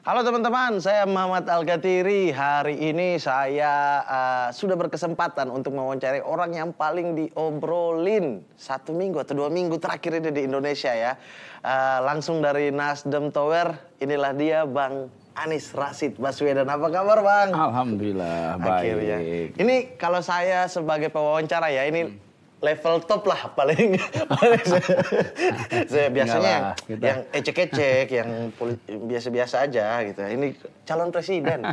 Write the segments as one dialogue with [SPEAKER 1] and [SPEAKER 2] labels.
[SPEAKER 1] Halo teman-teman, saya Muhammad Al-Gatiri. Hari ini saya sudah berkesempatan untuk mewawancarai orang yang paling diobrolin 1 minggu atau 2 minggu terakhir ini di Indonesia ya. Langsung dari Nasdem Tower, inilah dia Bang Anies Rashid Baswedan. Apa kabar Bang?
[SPEAKER 2] Alhamdulillah,
[SPEAKER 1] Akhirnya.
[SPEAKER 2] baik.
[SPEAKER 1] Ini kalau saya sebagai pewawancara ya, ini level top lah paling. Saya biasanya yang ecek-ecek, yang biasa-biasa aja gitu. Ini calon presiden.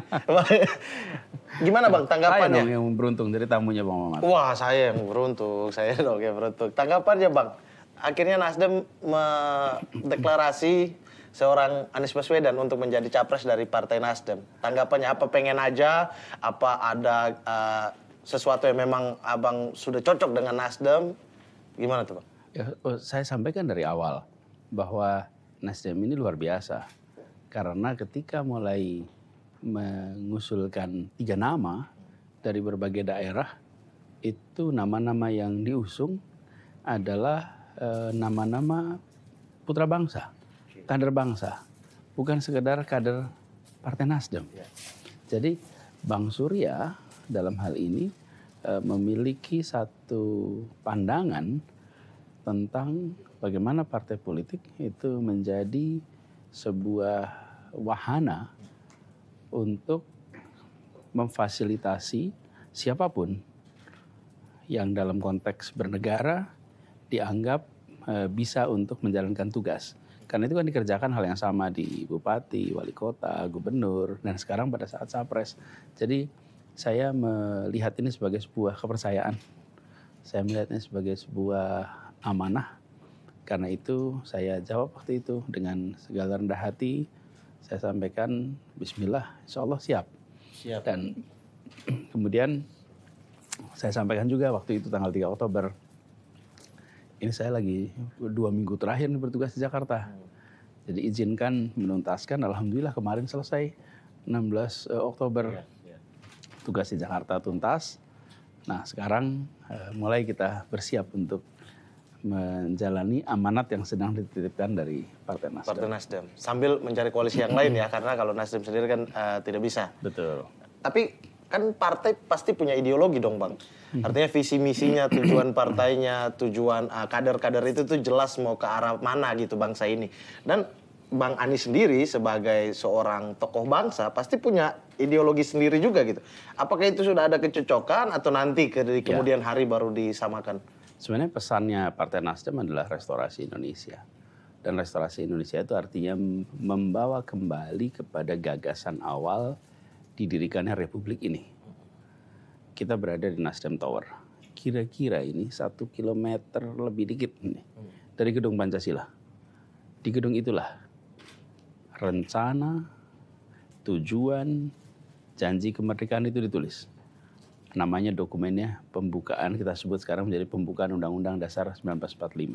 [SPEAKER 1] Gimana Bang tanggapannya?
[SPEAKER 2] Saya dong yang beruntung dari tamunya Bang Mamat.
[SPEAKER 1] Wah, saya yang beruntung. Saya dong yang beruntung. Tanggapannya Bang, akhirnya Nasdem mendeklarasi seorang Anies Baswedan untuk menjadi capres dari Partai Nasdem. Tanggapannya apa? Pengen aja? Apa ada sesuatu yang memang abang sudah cocok dengan Nasdem? Gimana tuh Bang?
[SPEAKER 2] Ya, saya sampaikan dari awal bahwa Nasdem ini luar biasa. Karena ketika mulai mengusulkan 3 nama dari berbagai daerah, itu nama-nama yang diusung adalah nama-nama putra bangsa, kader bangsa. Bukan sekedar kader Partai Nasdem. Jadi Bang Surya dalam hal ini memiliki satu pandangan tentang bagaimana partai politik itu menjadi sebuah wahana untuk memfasilitasi siapapun yang dalam konteks bernegara dianggap bisa untuk menjalankan tugas. Karena itu kan dikerjakan hal yang sama di bupati, wali kota, gubernur, dan sekarang pada saat Sapres. Jadi saya melihat ini sebagai sebuah kepercayaan. Saya melihatnya sebagai sebuah amanah. Karena itu saya jawab waktu itu dengan segala rendah hati. Saya sampaikan, Bismillah, insya Allah siap. Dan kemudian saya sampaikan juga waktu itu tanggal 3 Oktober. Ini saya lagi 2 minggu terakhir bertugas di Jakarta. Jadi izinkan menuntaskan, alhamdulillah kemarin selesai 16 Oktober. Tugas di Jakarta tuntas. Nah sekarang mulai kita bersiap untuk menjalani amanat yang sedang dititipkan dari Partai Nasdem.
[SPEAKER 1] Partai Nasdem. Sambil mencari koalisi yang lain ya, karena kalau Nasdem sendiri kan tidak bisa.
[SPEAKER 2] Betul.
[SPEAKER 1] Tapi kan partai pasti punya ideologi dong Bang. Artinya visi misinya, tujuan partainya, tujuan kader-kader itu tuh jelas mau ke arah mana gitu bangsa ini. Dan Bang Anies sendiri sebagai seorang tokoh bangsa pasti punya ideologi sendiri juga gitu. Apakah itu sudah ada kecocokan atau nanti di kemudian hari baru disamakan?
[SPEAKER 2] Sebenarnya pesannya Partai Nasdem adalah restorasi Indonesia. Dan restorasi Indonesia itu artinya membawa kembali kepada gagasan awal didirikannya Republik ini. Kita berada di Nasdem Tower. Kira-kira ini 1 kilometer lebih dikit ini dari gedung Pancasila. Di gedung itulah rencana, tujuan, janji kemerdekaan itu ditulis. Namanya dokumennya pembukaan, kita sebut sekarang menjadi pembukaan Undang-Undang Dasar 1945.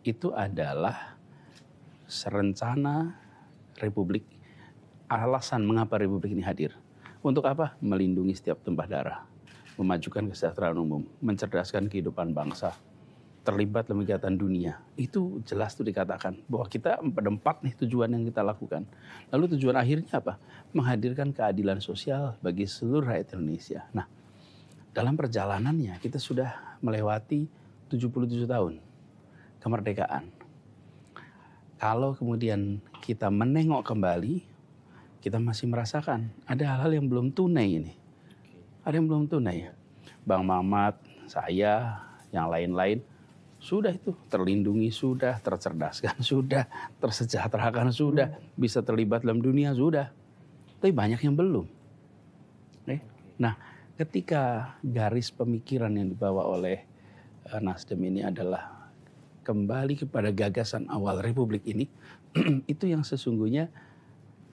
[SPEAKER 2] Itu adalah rencana Republik, alasan mengapa Republik ini hadir. Untuk apa? Melindungi setiap tumpah darah, memajukan kesejahteraan umum, mencerdaskan kehidupan bangsa, terlibat dalam kegiatan dunia. Itu jelas tuh dikatakan bahwa kita ada 4 nih tujuan yang kita lakukan. Lalu tujuan akhirnya apa? Menghadirkan keadilan sosial bagi seluruh rakyat Indonesia. Nah, dalam perjalanannya kita sudah melewati 77 tahun kemerdekaan. Kalau kemudian kita menengok kembali, kita masih merasakan ada hal-hal yang belum tunai ini. Ada yang belum tunai. Bang Mamat, saya, yang lain-lain, sudah itu terlindungi, sudah tercerdaskan, sudah tersejahterakan, sudah bisa terlibat dalam dunia, sudah. Tapi banyak yang belum. Nah, ketika garis pemikiran yang dibawa oleh Nasdem ini adalah kembali kepada gagasan awal Republik ini, itu yang sesungguhnya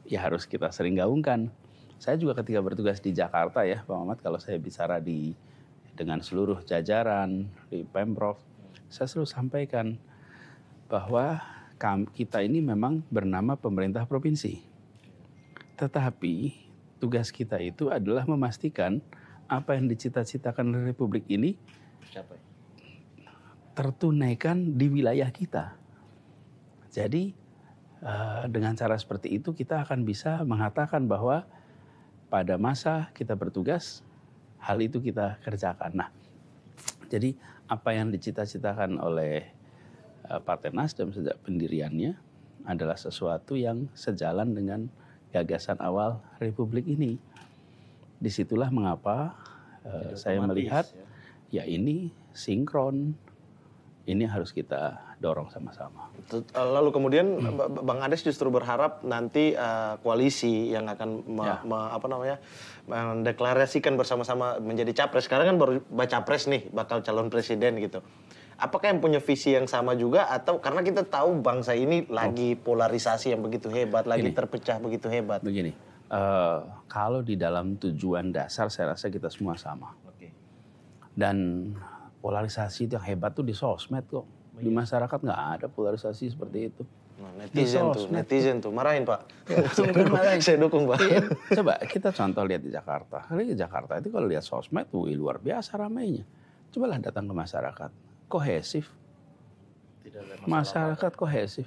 [SPEAKER 2] ya harus kita sering gaungkan. Saya juga ketika bertugas di Jakarta ya, Pak Mamat, kalau saya bicara dengan seluruh jajaran di Pemprov, saya selalu sampaikan bahwa kita ini memang bernama pemerintah provinsi. Tetapi tugas kita itu adalah memastikan apa yang dicita-citakan oleh Republik ini tertunaikan di wilayah kita. Jadi dengan cara seperti itu kita akan bisa mengatakan bahwa pada masa kita bertugas, hal itu kita kerjakan. Nah, jadi apa yang dicita-citakan oleh Partai Nasdem sejak pendiriannya adalah sesuatu yang sejalan dengan gagasan awal Republik ini. Disitulah mengapa saya melihat ya ini sinkron, ini harus kita dorong sama-sama.
[SPEAKER 1] Lalu kemudian Bang Ades justru berharap nanti koalisi yang akan mendeklarasikan bersama-sama menjadi capres. Sekarang kan baru baca pres nih, bakal calon presiden gitu. Apakah yang punya visi yang sama juga atau karena kita tahu bangsa ini lagi polarisasi yang begitu hebat, lagi terpecah begitu hebat.
[SPEAKER 2] Begini, kalau di dalam tujuan dasar saya rasa kita semua sama. Dan polarisasi itu yang hebat tuh di sosmed kok. Di masyarakat nggak ada polarisasi seperti itu.
[SPEAKER 1] Nah, netizen tuh marahin Pak.
[SPEAKER 2] Saya dukung Pak. Coba kita contoh lihat di Jakarta. Di Jakarta itu kalau lihat sosmed, luar biasa ramainya. Cobalah datang ke masyarakat. Kohesif. Masyarakat kohesif.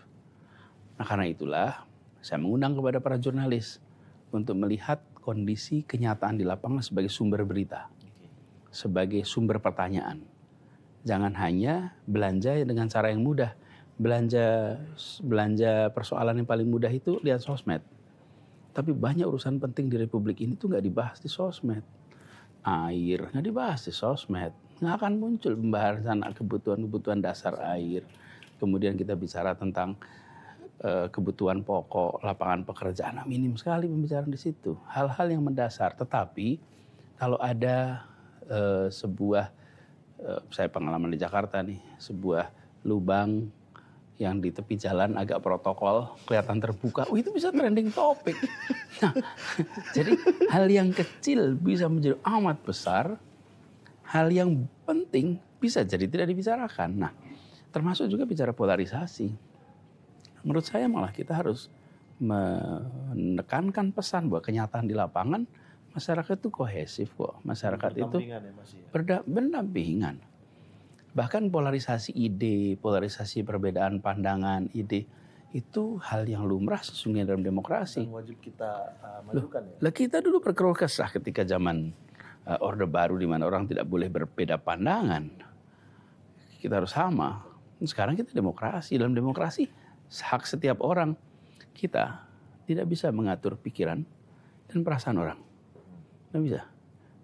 [SPEAKER 2] Nah karena itulah saya mengundang kepada para jurnalis untuk melihat kondisi kenyataan di lapangan sebagai sumber berita. Sebagai sumber pertanyaan. Jangan hanya belanja dengan cara yang mudah. Belanja persoalan yang paling mudah itu lihat sosmed. Tapi banyak urusan penting di Republik ini tuh nggak dibahas di sosmed. Air nggak dibahas di sosmed. Nggak akan muncul pembahasan kebutuhan dasar air. Kemudian kita bicara tentang kebutuhan pokok, lapangan pekerjaan. Minim sekali pembicaraan di situ. Hal-hal yang mendasar. Tetapi kalau ada sebuah, saya pengalaman di Jakarta nih, sebuah lubang yang di tepi jalan agak protokol, kelihatan terbuka, itu bisa trending topik. Nah, jadi hal yang kecil bisa menjadi amat besar, hal yang penting bisa jadi tidak dibicarakan. Nah, termasuk juga bicara polarisasi. Menurut saya malah kita harus menekankan pesan bahwa kenyataan di lapangan, masyarakat itu kohesif kok. Masyarakat itu berdampingan. Bahkan polarisasi ide, polarisasi perbedaan pandangan, ide, itu hal yang lumrah sesungguhnya dalam demokrasi.
[SPEAKER 1] Dan wajib kita majukan ya.
[SPEAKER 2] Lah kita dulu berkeluh kesah ketika zaman Orde Baru di mana orang tidak boleh berbeda pandangan. Kita harus sama. Sekarang kita demokrasi. Dalam demokrasi hak setiap orang. Kita tidak bisa mengatur pikiran dan perasaan orang. Nggak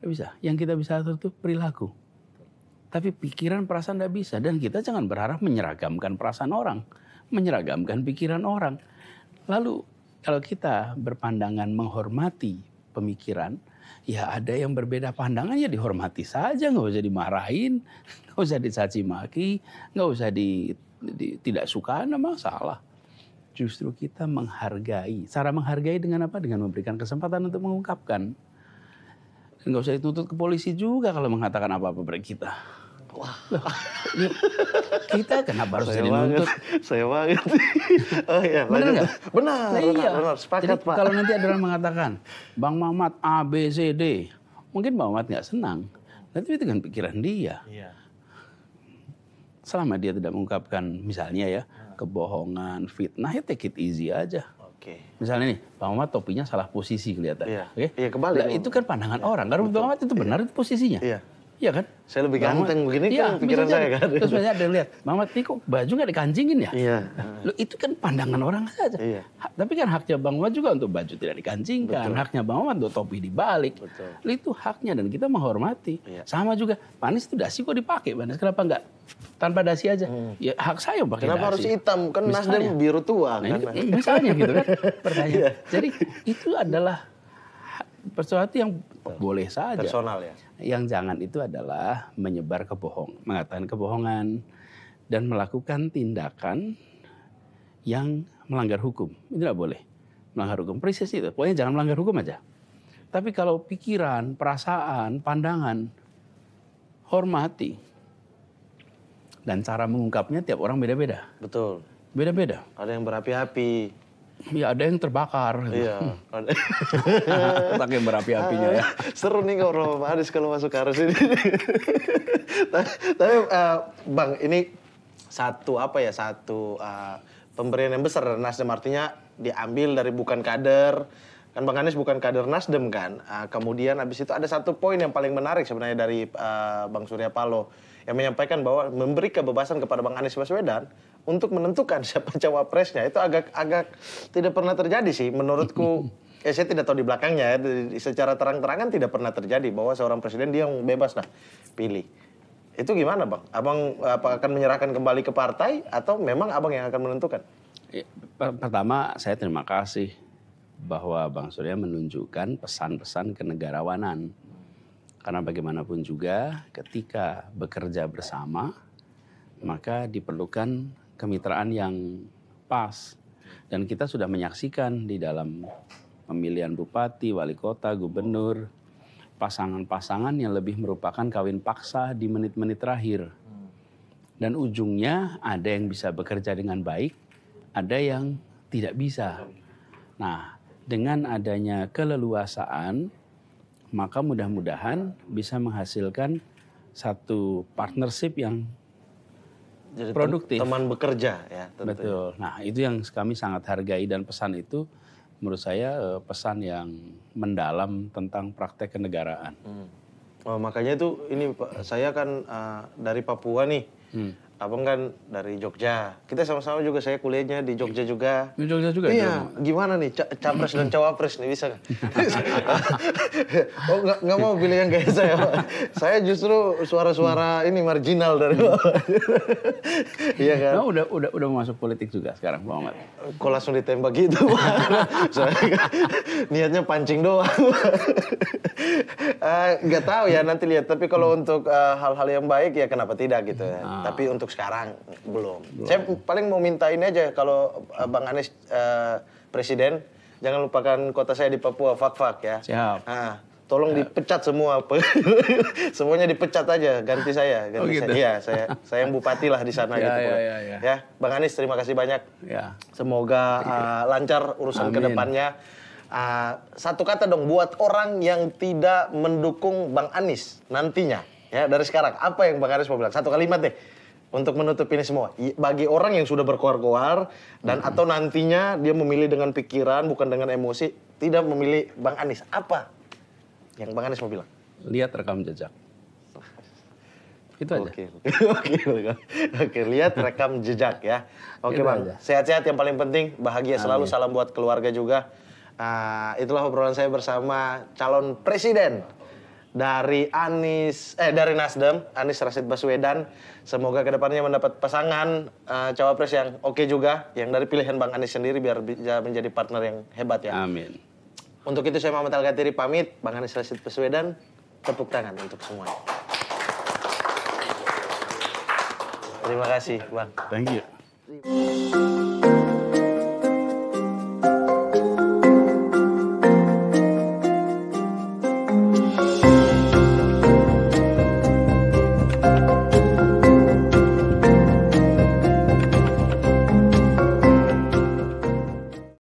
[SPEAKER 2] bisa. Yang kita bisa atur itu perilaku. Tapi pikiran, perasaan nggak bisa. Dan kita jangan berharap menyeragamkan perasaan orang. Menyeragamkan pikiran orang. Lalu kalau kita berpandangan menghormati pemikiran, ya ada yang berbeda pandangan ya dihormati saja. Nggak usah dimarahin, nggak usah dicaci maki, nggak usah tidak suka, nggak masalah. Justru kita menghargai. Cara menghargai dengan apa? Dengan memberikan kesempatan untuk mengungkapkan. Dan nggak usah dituntut ke polisi juga kalau mengatakan apa-apa pada kita. Wah, kita kenapa harus jadi nuntut?
[SPEAKER 1] Saya banget. Oh iya,
[SPEAKER 2] benar nggak?
[SPEAKER 1] Benar,
[SPEAKER 2] nah, iya.
[SPEAKER 1] benar. Sepakat
[SPEAKER 2] jadi,
[SPEAKER 1] Pak.
[SPEAKER 2] Kalau nanti ada orang mengatakan, Bang Mamat A, B, C, D. Mungkin Bang Mamat nggak senang. Nanti itu dengan pikiran dia.
[SPEAKER 1] Iya.
[SPEAKER 2] Selama dia tidak mengungkapkan misalnya ya, kebohongan, fitnah, ya take it easy aja.
[SPEAKER 1] Oke.
[SPEAKER 2] Misalnya nih, Bang Mamat topinya salah posisi kelihatan.
[SPEAKER 1] Iya.
[SPEAKER 2] Oke?
[SPEAKER 1] Iya, kebalik.
[SPEAKER 2] Nah, itu kan pandangan orang. Karena Bang Mamat itu benar itu posisinya.
[SPEAKER 1] Iya.
[SPEAKER 2] Iya kan?
[SPEAKER 1] Saya lebih ganteng begini kan pikiran saya kan.
[SPEAKER 2] Terus misalnya ada yang lihat, Mamat ini kok baju nggak dikancingin ya?
[SPEAKER 1] Iya.
[SPEAKER 2] Loh, itu kan pandangan orang saja.
[SPEAKER 1] Iya.
[SPEAKER 2] Tapi kan haknya Bang Mamat juga untuk baju tidak dikancingkan. Betul. Haknya Bang Mamat untuk topi dibalik.
[SPEAKER 1] Betul.
[SPEAKER 2] Loh, itu haknya dan kita menghormati.
[SPEAKER 1] Iya.
[SPEAKER 2] Sama juga, Pak Anies itu dasi kok dipakai. Pak Anies kenapa nggak tanpa dasi aja? Ya hak saya pakai dasi.
[SPEAKER 1] Kenapa harus hitam? Kan Nasdem biru tua kan.
[SPEAKER 2] Nah, misalnya gitu kan pertanyaan. Iya. Jadi itu adalah sesuatu yang boleh saja.
[SPEAKER 1] Personal ya.
[SPEAKER 2] Yang jangan itu adalah menyebar mengatakan kebohongan dan melakukan tindakan yang melanggar hukum. Itu tidak boleh melanggar hukum. Persis itu. Pokoknya jangan melanggar hukum aja. Tapi kalau pikiran, perasaan, pandangan, hormati. Dan cara mengungkapnya tiap orang beda-beda.
[SPEAKER 1] Betul.
[SPEAKER 2] Beda-beda.
[SPEAKER 1] Ada yang berapi-api.
[SPEAKER 2] Ya ada yang terbakar.
[SPEAKER 1] Iya.
[SPEAKER 2] Tak yang berapi-apinya ya.
[SPEAKER 1] Seru nih kalau Pak Anies kalau masuk ke arus ini. Tapi Bang, ini satu pemberian yang besar dari Nasdem, artinya diambil dari bukan kader. Kan Bang Anies bukan kader Nasdem kan. Kemudian habis itu ada satu poin yang paling menarik sebenarnya dari Bang Surya Paloh yang menyampaikan bahwa memberi kebebasan kepada Bang Anies Baswedan untuk menentukan siapa cawapresnya. Itu agak tidak pernah terjadi sih menurutku. Saya tidak tahu di belakangnya ya, secara terang-terangan tidak pernah terjadi bahwa seorang presiden dia yang bebas lah pilih. Itu gimana Bang? Abang apa akan menyerahkan kembali ke partai atau memang Abang yang akan menentukan?
[SPEAKER 2] Pertama saya terima kasih bahwa Bang Surya menunjukkan pesan-pesan kenegarawanan. Karena bagaimanapun juga ketika bekerja bersama, maka diperlukan kemitraan yang pas. Dan kita sudah menyaksikan di dalam pemilihan bupati, wali kota, gubernur, pasangan-pasangan yang lebih merupakan kawin paksa di menit-menit terakhir. Dan ujungnya ada yang bisa bekerja dengan baik, ada yang tidak bisa. Nah, dengan adanya keleluasaan, maka mudah-mudahan bisa menghasilkan satu partnership yang
[SPEAKER 1] Jadi
[SPEAKER 2] produktif.
[SPEAKER 1] Teman bekerja ya. Tentunya.
[SPEAKER 2] Betul. Nah itu yang kami sangat hargai dan pesan itu menurut saya pesan yang mendalam tentang praktek kenegaraan.
[SPEAKER 1] Oh, makanya itu ini Pak, saya kan dari Papua nih. Abang kan dari Jogja. Kita sama-sama juga, saya kuliahnya di Jogja juga.
[SPEAKER 2] Di Jogja juga?
[SPEAKER 1] Iya, gimana nih capres dan cawapres nih, bisa nggak? Oh, nggak mau pilih yang kayak saya, Pak. Saya justru suara-suara ini marginal dari bawah. Iya kan?
[SPEAKER 2] Nah, udah masuk politik juga sekarang, Pak Ahmad.
[SPEAKER 1] Kok langsung ditembak gitu, Pak? Saya niatnya pancing doang. Nggak tahu ya, nanti lihat. Tapi kalau untuk hal-hal yang baik ya kenapa tidak gitu ya. Tapi untuk sekarang belum. Saya paling mau minta ini aja, kalau Bang Anies presiden, jangan lupakan kota saya di Papua, Fak-Fak ya.
[SPEAKER 2] Siap.
[SPEAKER 1] Tolong dipecat semua. Semuanya dipecat aja, ganti saya. Ganti
[SPEAKER 2] gitu?
[SPEAKER 1] saya. Iya, saya yang bupati lah di sana gitu. Ya, Bang Anies terima kasih banyak.
[SPEAKER 2] Ya.
[SPEAKER 1] Semoga lancar urusan kedepannya. Satu kata dong buat orang yang tidak mendukung Bang Anies nantinya. Ya, dari sekarang apa yang Bang Anies mau bilang? Satu kalimat deh untuk menutup ini semua. Bagi orang yang sudah berkoar-koar dan atau nantinya dia memilih dengan pikiran bukan dengan emosi, tidak memilih Bang Anies, apa yang Bang Anies mau bilang?
[SPEAKER 2] Lihat rekam jejak. Itu aja.
[SPEAKER 1] Oke, lihat rekam jejak ya. Oke Bang, sehat-sehat yang paling penting, bahagia selalu. Salam buat keluarga juga. Itulah obrolan saya bersama calon presiden dari Nasdem, Anies Rashid Baswedan. Semoga kedepannya mendapat pasangan cawapres yang oke juga, yang dari pilihan Bang Anies sendiri biar bisa menjadi partner yang hebat ya.
[SPEAKER 2] Amin.
[SPEAKER 1] Untuk itu saya Muhammad Al-Gatiri pamit. Bang Anies Rashid Baswedan, tepuk tangan untuk semuanya. Terima kasih Bang.
[SPEAKER 2] Thank you.